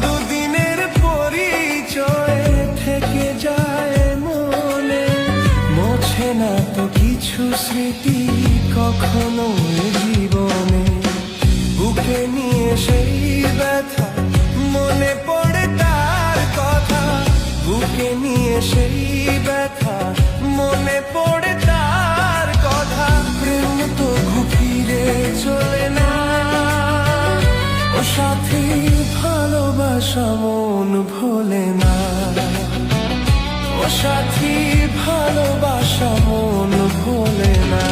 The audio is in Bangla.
দুদিনের পরিচয় থেকে যায় মনে, মোছে না তো কিছু স্মৃতি কখনো জীবনে। বুকে নিয়ে সেই ব্যথা, মনে পড়ে তার কথা। বুকে নিয়ে সেই ব্যথা, মনে পড়ে তার কথা। প্রেম তো ঘুরে চলে না, ও সাথী ভালোবাসা মন ভোলে না। ও সাথী ভালোবাসা মন ভোলে না।